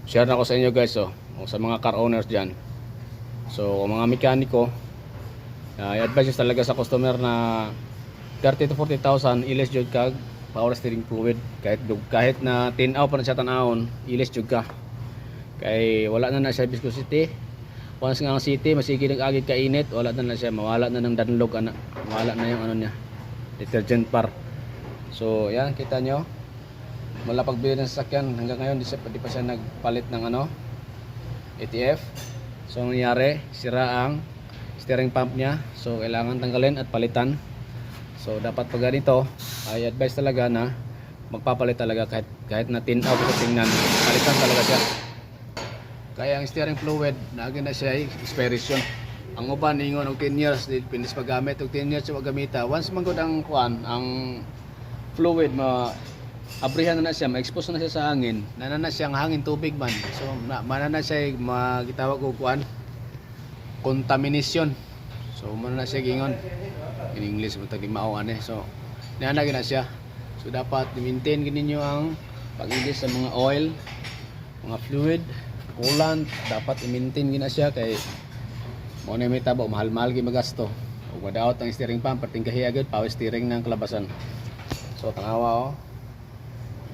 share na ko sa inyo guys, o sa mga car owners dyan. So mga mekaniko, i-advise talaga sa customer na 30 to 40,000 ilis jud kag power steering fluid. Kahit na tinaw pa na siya tanawon, ilis jud ka, kay wala na siya viscosity. Once nga ang city masigi nag-agit ka init, wala na siya, mawala na ng danlog, mawala na yung ano niya, detergent par. So yan, kita nyo, mula pagbili ng sasakyan hanggang ngayon di pa siya nagpalit ng ATF. So nangyari, sira ang steering pump niya, so kailangan tanggalin at palitan. So dapat pag ganito ay advice talaga na magpapalit talaga, kahit na tin out sa tingnan, palitan talaga siya. Kaya ang steering fluid naagi na siya expiration. Ang uban ingon og 10 years pinis paggamit, og 10 years sa gamita. Once man gud ang fluid abrihan na siya, ma-expose na siya sa hangin, na siyang hangin tubig man. So na siya magitawag og contamination. So na siya gingon in English mo tagi mao ani. So nanagi na siya. So dapat i-maintain gininyo ang pag-ilis sa mga oil, mga fluid, coolant, dapat i-maintain gina siya, kay mo na may tabo, mahal-mahal gi magasto. Ug madaot ang steering pump patingkahi agad power steering ng kalabasan. So tanawa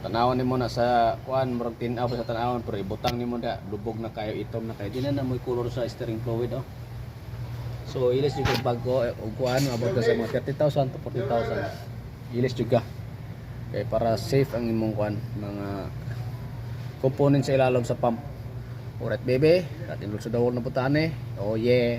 tanawon nimo na sa kuan, murag tinaw sa tanawon, pero ibutang nimo da lubog na kayo, itom na kayo, di na moy color sa steering fluid. So ilis jud bago og kuan, abot sa mga 30,000 to 40,000 ilis jud ka, kay para safe ang imong kuan mga components sa ilalom sa pump. Alright baby, ating lusod daw na putane. Oh yeah.